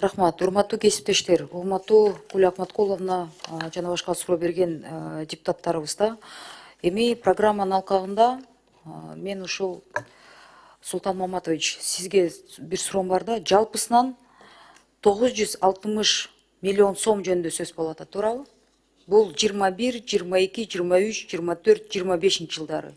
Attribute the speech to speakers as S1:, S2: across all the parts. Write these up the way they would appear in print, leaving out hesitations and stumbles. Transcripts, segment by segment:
S1: Рахмат, урматтуу кесиптештер, урматтуу Гүл Акматкуловна жана башка суроо берген депутаттарыбызда. Эми программанын алкагында мен ушул Султан Маматович, сизге бир суроом бар да, жалпысынан 960 миллион сом жөнүндө сөз болуп атат, туурабы? Бул 21, 22, 23, 24, 25 жылдары.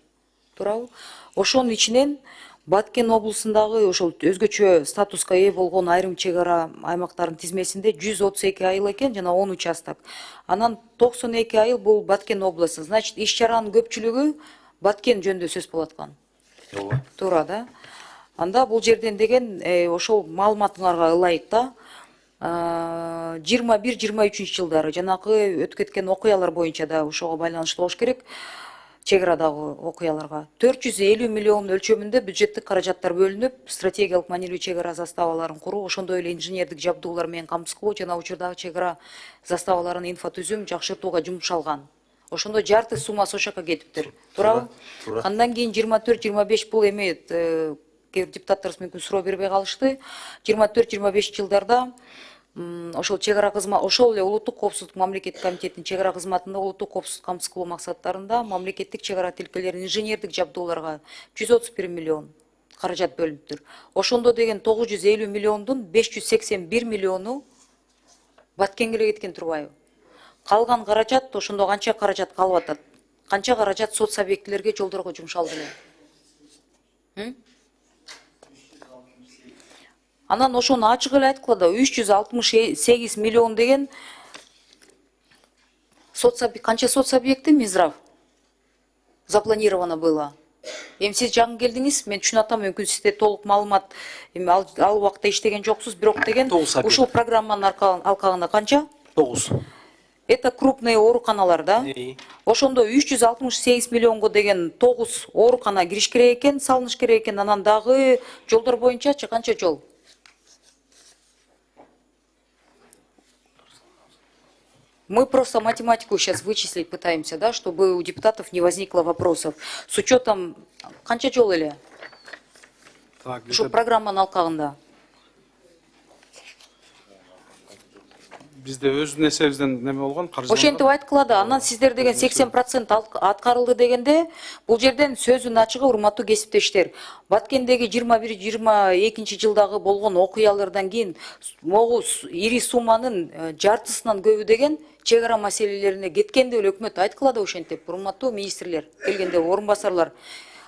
S1: Туурабы? Ошонун ичинен Баткен облусундагы ошол өзгөчө статуска ээ болгон айрым чек ара аймактардын тизмесинде 132 айыл экен жана 10 участок. Анан 92 айыл бул Баткен областы. Значит, иш чаранын көпчүлүгү Баткен жөнүндө сөз болуп аткан. Туура да. Анда бул жерден деген ошол маалыматыңарга ылайык да 21-23 жылдары жанагы өтүп кеткен окуялар боюнча да ошого байланыштуу болуш керек. Чек арадагы окуяларга 450 миллион өлчөмүндө бюджеттик каражаттар бөлүнүп, стратегиялык маанилүү чек ара заставаларын куруу, ошондой эле инженердик жабдуулар менен камсыздоо жана учурдагы чек ара заставаларын инфотүзүм жакшыртууга жумшалган. Ошондо жарты суммасы ошол жака кетиптир. Туурабы? Андан кийин 24-25 бул эми депутаттарыбыз мүмкүн суроо бербей калышты. 24-25 жылдарда ошол чек ара кызмат, ошол эле улуттук коопсуздук мамлекеттик комитетинин чек ара кызматында улуттук коопсуздук камсыз кылуу максаттарында мамлекеттик чек ара тилкелерин инженердик жабдууларга 131 миллион каражат бөлүнүптүр. Ошондо деген 950 миллиондун 581 миллиону Баткенге эле кеткен турбайбы? Калган каражат, ошондо канча каражат калып атат? Канча каражат соц объектилерге, жолдорго жумшалды эле? Анан ошону ачык эле айткыла да 368 миллион деген канча соц объекти Минздрав запланировано было. Эми сиз жаңы келдиңиз, мен түшүнүп атам, мүмкүн сизде толук маалымат эми ал убакта иштеген жоксуз, бирок деген ушул программанын алкагында канча?
S2: 9.
S1: Это крупные ооруканалар, да? Ошондо 368 миллионго деген 9 оорукана кириш керек экен, салыныш керек экен. Анан дагы жолдор боюнчачы канча жол? Мы просто математику сейчас вычислить пытаемся, да, чтобы у депутатов не возникло вопросов. С учетом канча жол эле? Ушу программанын алкагында.
S3: Бизде өзүнүн эсебибизден неме болгон, каржыланган.
S1: Ошентип айткыла да, анан сиздер деген 80% аткарылды дегенде, бул жерден сөзүн ачыгы, урматтуу кесиптештер. Баткендеги 21-22 жылдагы болгон окуялардан кийин могу ири сумманын жартысынан көбү деген чек ара маселелерине кеткен деп эле өкмөт айткыла да ошентип, урматтуу министрлер келгенде орун басарлар.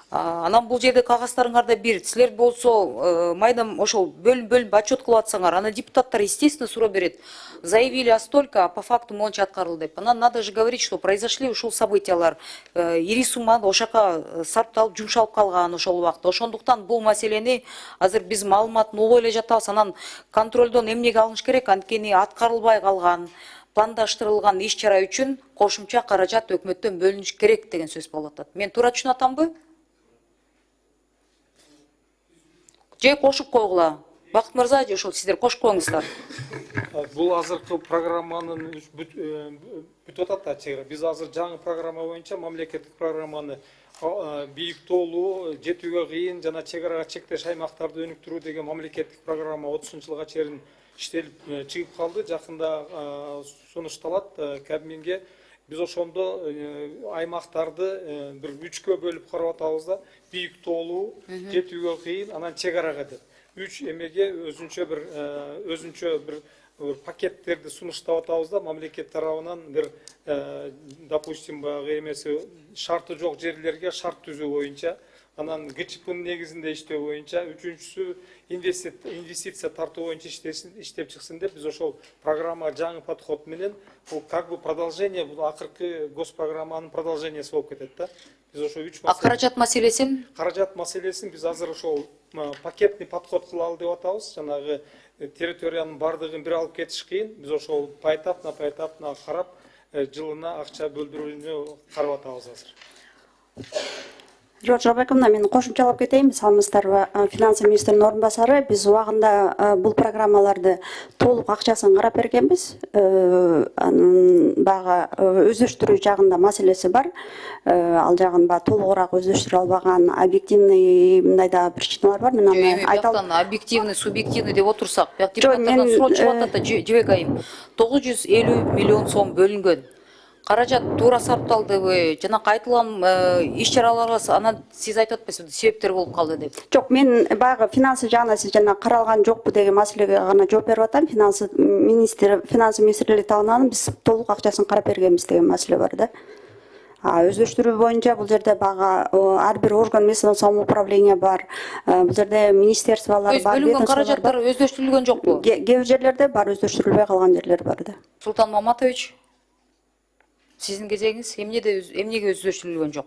S1: Анан бул жерде кагаздарыңарда бир, силер болсо майдам ошол бөлүнүп отчет кылып атсаңар, анан депутаттар естественно суроо берет. Заявили о столько, а по факту монча аткарылды деп. Анан надо же говорить, что произошли ушул событиялар. Ири сумма ошака сарпталып, жумшалып калган ошол убакта. Ошондуктан бул маселени азыр биз маалыматын угуп эле жатабыз. Анан контролдон эмнеге алыныш керек? Анткени аткарылбай калган, пландаштырылган иш чара үчүн кошумча каражат өкмөттөн бөлүнүш керек деген сөз болуп атат. Мен туура түшүнүп атамбы? Же кошуп койгула. Бакыт мырза, ошол сиздер кошуп коюңуздар.
S3: Бул азыркы программанын бүтүп атат да чек ара. Биз азыр жаңы программа боюнча мамлекеттик программаны бийик тоолуу, жетүүгө кыйын жана чек арага чектеш аймактарды өнүктүрүү деген мамлекеттик программа 30-жылга чейин иштелип чыгып калды. Жакында сунушталат Кабминге. Биз ошондо аймактарды бир 3кө бөлүп карап атабыз да. Бийик тоолуу, жетүүгө кыйын, анан чек арага деп. 3 эмеге өзүнчө бир пакеттерди сунуштап атабыз да, мамлекет тарабынан бир допустим баягы эмеси шарты жок жерлерге шарт түзүү боюнча, анан ГЧПнын негизинде иштөө боюнча, үчүнчүсү инвестиция тартуу боюнча иштеп чыксын деп биз ошол программа жаңы подход менен бул как бы продолжение, бул акыркы госпрограмманын продолжениясы болуп кетет да. Биз ошо 3 маселе.
S1: Каражат маселесин?
S3: Каражат маселесин биз азыр ошол пакетный подход кылалы деп атабыз. Жанагы территориянын бардыгын бир алып кетиш кыйын. Биз ошол поэтапно карап, жылына акча бөлдүрүүнү карап атабыз азыр.
S2: Жоқ, Жабек мына мен қосымшалап кетейін, саламатсыздарбы. Финансы министрінің орынбасары, біз уақытында бұл программаларды толық ақшасын қарап бергенбіз. Баға өздөштірүү жағында маселеси бар. Ал жағын толығырақ өздөштүрө албаган объективный мындайда причиналар бар. Мен аны
S1: айталам. Объективный, субъективный деп отурсак, бияк депутаттардан суроо чыгып атат да, Жебек айым. 950 миллион сом бөлүнгөн. Каражат туура сарпталдыбы, жана айтылган иш-чараларга анан сиз айтып атпайсызбы, себептер болуп калды деп.
S2: Жок, мен баягы финансы жагына сиз жана каралган жокпу деген маселеге гана жооп берип атам. Финансы министрлиги тарабынан биз толук акчасын карап бергенбиз деген маселе бар да. Өздөштүрүү боюнча бул жерде бага ар бир орган местного самоуправления бар. Бул жерде министерстволор бар.
S1: Бөлүнгөн каражаттар өздөштүрүлгөн жокпу?
S2: Кээ бир жерлерде бар, өздөштүрүлбөй калган жерлер бар да.
S1: Султан Маматович, сиздин кезегиңиз эмнеге өздөштүрүлгөн жок?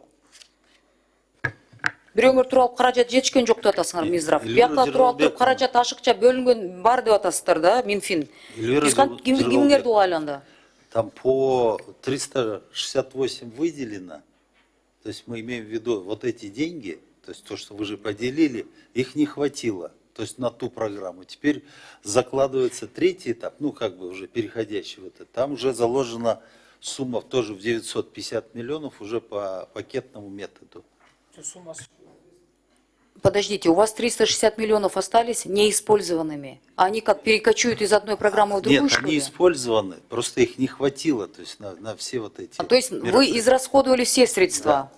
S1: Бирөөңөр туруп алып каражат жетишкен жок деп атасыңар, Минздрав. Биякта туруп алып туруп каражат ашыкча бөлүнгөн бар деп атасыздар да, Минфин. Кимдерди угайланды?
S4: Там по 368 выделено, то есть мы имеем в виду вот эти деньги, то есть то, что вы же поделили, их не хватило, то есть на ту программу. Теперь закладывается третий этап, ну как бы уже переходящий в этот, там уже заложена сумма тоже в 950 миллионов уже по пакетному методу.
S1: Подождите, у вас 360 миллионов остались неиспользованными. Они как перекочуют из одной программы в другую?
S4: Нет, они использованы, просто их не хватило, то есть на все вот эти.
S1: То есть вы израсходовали все средства?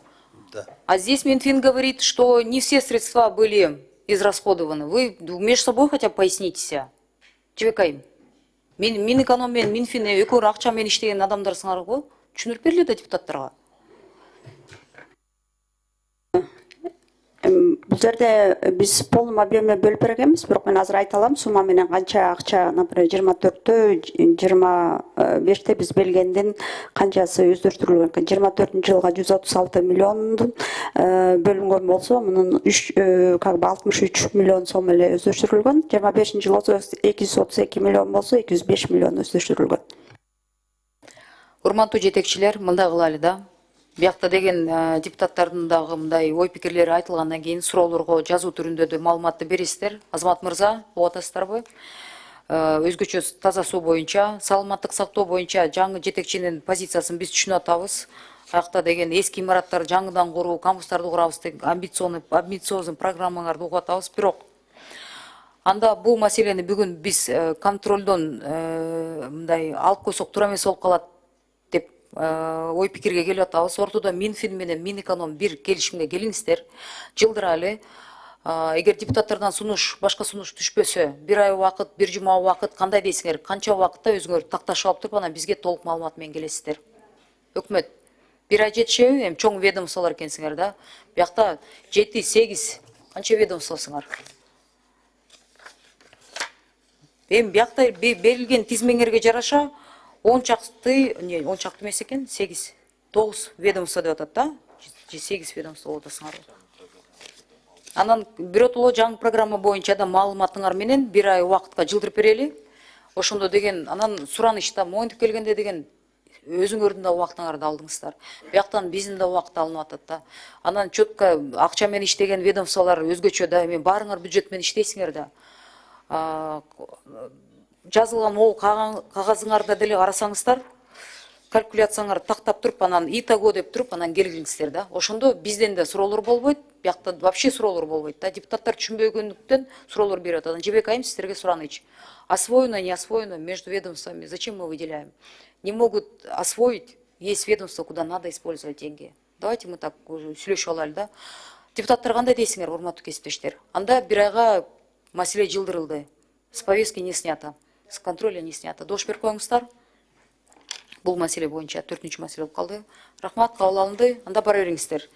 S4: Да.
S1: А здесь Минфин говорит, что не все средства были израсходованы. Вы между собой хотя бы поясните. Чебекайым. Минэконом мен Минфин экөө акча менен иштеген адамдарсыңар го? Түшүндүрүп бергиле да депутаттарга.
S2: Бул жерде биз полный объемде бөлүп бергенбиз, бирок мен азыр айта алам, сумма менен канча акча, например, 24-тө, 25-те биз белгенден канчасы өздөштүрүлгөн. 24-жылга 136 миллиондун бөлүнгөн болсо, мунун 63 миллион сом эле өздөштүрүлгөн. 25-жылы 232 миллион болсо, 205 миллион өздөштүрүлгөн.
S1: Урматтуу жетекчилер, мындай кылалы да. Биякта деген депутаттардын дагы мындай ой пикирлери айтылгандан кийин суроолорго жазуу түрүндө да маалыматты бересиздер. Азамат мырза, угуп атасыздарбы? Өзгөчө таза суу боюнча, саламаттык сактоо боюнча жаңы жетекчинин позициясын биз түшүнүп атабыз. Аякта деген эски имараттар жаңыдан куруу, кампустарды курабыз деген амбициозный программаңарды угуп атабыз. Бирок анда бул маселени бүгүн биз контролдон мындай алып койсок туура эмес болуп калат деп ой пикирге келип атабыз. Ортодо Минфин менен Минэконом бир келишимге келиңиздер. Жылдыралы. Эгер депутаттардан башка сунуш түшпөсө, бир ай убакыт, бир жума убакыт кандай дейсиңер? Канча убакытта өзүңөр такташып алып туруп анан бизге толук маалымат менен келесиздер. Өкмөт, бир ай жетишеби? Эми чоң ведомстволор экенсиңер да. Биякта 7-8 канча ведомствосуңар? Эми биякта берилген тизмеңерге жараша 10 чакты эмес экен, 8-9 ведомство деп атат да. 8 ведомство болуп атасыңар. Анан биротоло жаңы программа боюнча да маалыматыңар менен бир ай убакытка жылдырып берели. Ошондо деген анан суранышта моюнтуп келгенде деген өзүңөрдүн да убактыңарды алдыңыздар. Бияктан биздин да убакыт алынып атат да. Анан четко акча менен иштеген ведомстволор өзгөчө да, эми баарыңар бюджет менен иштейсиңер да. Жазылган ол кагазыңарда деле карасаңыздар, калькуляцияңар тактап туруп, анан итого деп туруп, анан келиңиздер да. Ошондо бизден да суроолор болбойт, биякта вообще суроолор болбойт да. Депутаттар түшүнбөгөндүктөн суроолор берип атат. Жебек айым, сиздерге сураныч. Освоено, не освоено между ведомствами. Зачем мы выделяем? Не могут освоить. Есть ведомство, куда надо использовать деньги. Давайте мы так сүйлөшүп алайлы да. Депутаттар кандай дейсиңер, урматтуу кесиптештер? Анда бир айга маселе жылдырылды. С повестки не снято. С контроля не снято. Дош берип коюңуздар. Бул маселе боюнча 4-чү маселе болуп калды. Рахмат, кабыл алынды. Анда бара бериңиздер.